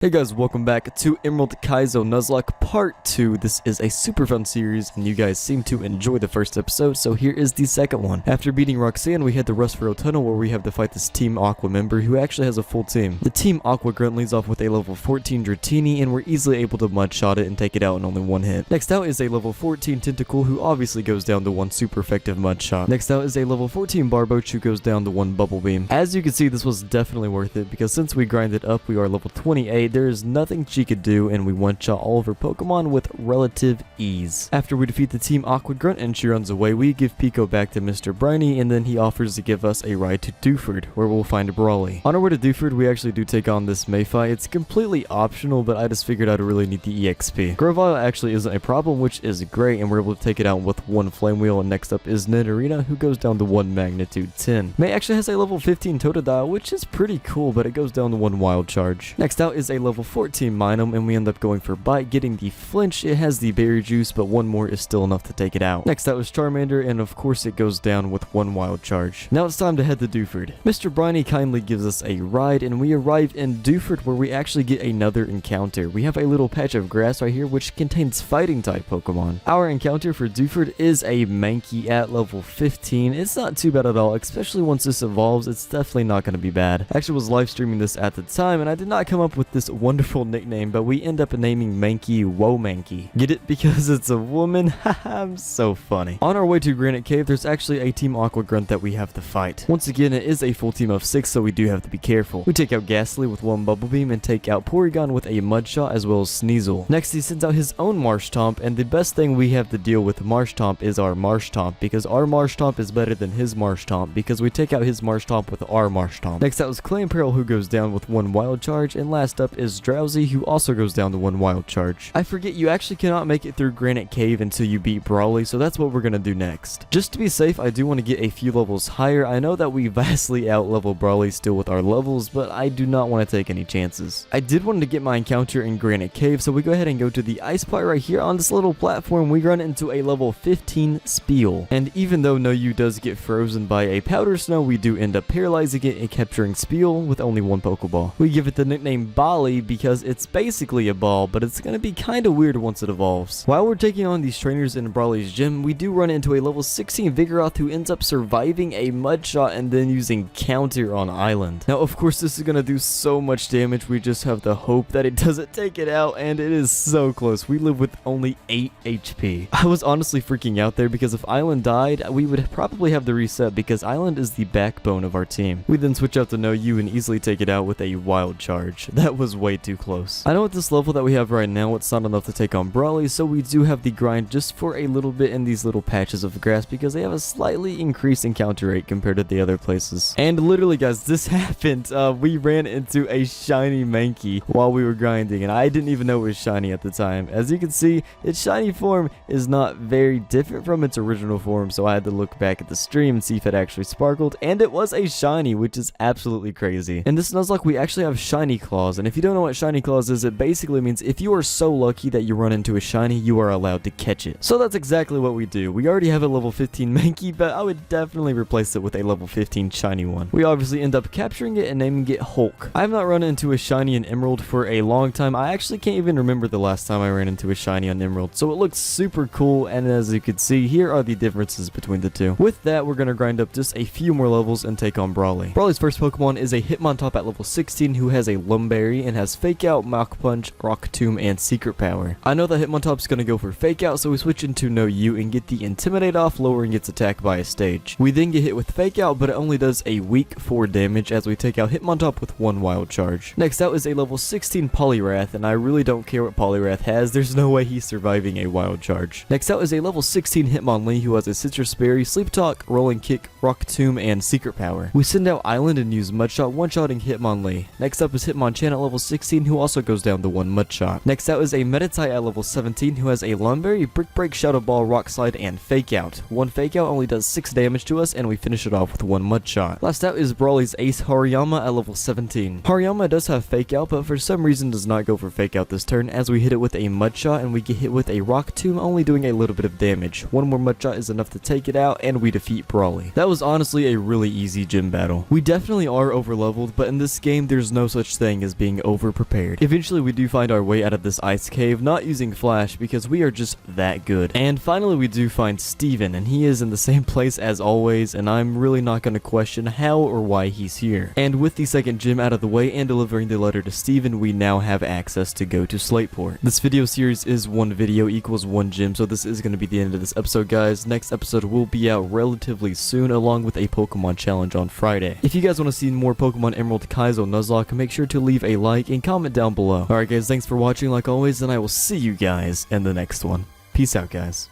Hey guys, welcome back to Emerald Kaizo Nuzlocke Part 2. This is a super fun series, and you guys seem to enjoy the first episode, so here is the second one. After beating Roxanne, we head to Rustfurrow Tunnel where we have to fight this Team Aqua member who actually has a full team. The Team Aqua Grunt leads off with a level 14 Dratini, and we're easily able to mudshot it and take it out in only one hit. Next out is a level 14 Tentacle who obviously goes down to one super effective mudshot. Next out is a level 14 Barboach who goes down to one Bubble Beam. As you can see, this was definitely worth it because since we grinded up, we are level 28. There is nothing she could do, and we one-shot all of her Pokemon with relative ease. After we defeat the Team Aqua Grunt and she runs away, we give Pico back to Mr. Briny, and then he offers to give us a ride to Dewford, where we'll find Brawly. On our way to Dewford, we actually do take on this Mayfi. It's completely optional, but I just figured I really need the EXP. Grovyle actually isn't a problem, which is great, and we're able to take it out with one Flame Wheel, and next up is Nidorino, who goes down to one Magnitude 10. May actually has a level 15 Totodile, which is pretty cool, but it goes down to one Wild Charge. Next out is a level 14 Minum, and we end up going for Bite, getting the Flinch. It has the Berry Juice, but one more is still enough to take it out. Next out is Charmander, and of course it goes down with one Wild Charge. Now it's time to head to Dewford. Mr. Briny kindly gives us a ride, and we arrive in Dewford where we actually get another encounter. We have a little patch of grass right here which contains fighting type Pokemon. Our encounter for Dewford is a Mankey at level 15. It's not too bad at all, especially once this evolves. It's definitely not going to be bad. I actually was live streaming this at the time, and I did not come up with this wonderful nickname, but we end up naming Mankey Whoa Mankey. Get it? Because it's a woman? Haha, I'm so funny. On our way to Granite Cave, there's actually a Team Aqua Grunt that we have to fight. Once again, it is a full team of 6, so we do have to be careful. We take out Ghastly with one Bubble Beam and take out Porygon with a Mudshot as well as Sneasel. Next, he sends out his own Marshtomp, and the best thing we have to deal with Marshtomp is our Marshtomp, because our Marshtomp is better than his Marshtomp, because we take out his Marshtomp with our Marshtomp. Next out is Clamperl, who goes down with one Wild Charge, and last up is Drowsy, who also goes down to one Wild Charge. I forget, you actually cannot make it through Granite Cave until you beat Brawly, so that's what we're gonna do next. Just to be safe, I do want to get a few levels higher. I know that we vastly out-level Brawly still with our levels, but I do not want to take any chances. I did want to get my encounter in Granite Cave, so we go ahead and go to the ice part right here on this little platform. We run into a level 15 Spiel, and even though No U does get frozen by a Powder Snow, we do end up paralyzing it and capturing Spiel with only one Pokeball. We give it the nickname Brawly because it's basically a ball, but it's going to be kind of weird once it evolves. While we're taking on these trainers in Brawly's gym, we do run into a level 16 Vigoroth who ends up surviving a Mudshot and then using Counter on Island. Now, of course, this is going to do so much damage, we just have to hope that it doesn't take it out, and it is so close. We live with only 8 HP. I was honestly freaking out there because if Island died, we would probably have the reset because Island is the backbone of our team. We then switch out to No U and easily take it out with a Wild Charge. That was way too close. I know at this level that we have right now, it's not enough to take on Brawly, so we do have the grind just for a little bit in these little patches of grass because they have a slightly increased encounter rate compared to the other places. And literally, guys, this happened. We ran into a shiny Mankey while we were grinding, and I didn't even know it was shiny at the time. As you can see, its shiny form is not very different from its original form, so I had to look back at the stream and see if it actually sparkled, and it was a shiny, which is absolutely crazy. In this Nuzlocke, we actually have shiny claws, and if you don't know what shiny claws is, it basically means if you are so lucky that you run into a shiny, you are allowed to catch it. So that's exactly what we do. We already have a level 15 Mankey, but I would definitely replace it with a level 15 shiny one. We obviously end up capturing it and naming it Hulk. I have not run into a shiny in Emerald for a long time. I actually can't even remember the last time I ran into a shiny on Emerald, so it looks super cool, and as you can see, here are the differences between the two. With that, we're going to grind up just a few more levels and take on Brawly. Brawly's first Pokemon is a Hitmontop at level 16 who has a Lumberry and has Fake Out, Mach Punch, Rock Tomb, and Secret Power. I know that Hitmontop's gonna go for Fake Out, so we switch into No U and get the Intimidate off, lowering its attack by a stage. We then get hit with Fake Out, but it only does a weak 4 damage as we take out Hitmontop with one Wild Charge. Next out is a level 16 Poliwrath, and I really don't care what Poliwrath has. There's no way he's surviving a Wild Charge. Next out is a level 16 Hitmonlee who has a Citrus Berry, Sleep Talk, Rolling Kick, Rock Tomb, and Secret Power. We send out Island and use Mudshot, one-shotting Hitmonlee. Next up is Hitmonchan at level 16 who also goes down to one Mudshot. Next out is a Meditite at level 17 who has a Lumberry, Brick Break, Shadow Ball, Rock Slide, and Fake Out. One Fake Out only does 6 damage to us, and we finish it off with one Mudshot. Last out is Brawly's Ace Hariyama at level 17. Hariyama does have Fake Out, but for some reason does not go for Fake Out this turn, as we hit it with a Mudshot and we get hit with a Rock Tomb, only doing a little bit of damage. One more Mudshot is enough to take it out, and we defeat Brawly. That was honestly a really easy gym battle. We definitely are overleveled, but in this game there's no such thing as being over-prepared. Eventually, we do find our way out of this ice cave, not using flash because we are just that good. And finally, we do find Steven, and he is in the same place as always, and I'm really not going to question how or why he's here. And with the second gym out of the way and delivering the letter to Steven, we now have access to go to Slateport. This video series is 1 video equals 1 gym, so this is going to be the end of this episode, guys. Next episode will be out relatively soon, along with a Pokemon challenge on Friday. If you guys want to see more Pokemon Emerald Kaizo Nuzlocke, make sure to leave a like and comment down below. Alright guys, thanks for watching like always, and I will see you guys in the next one. Peace out, guys.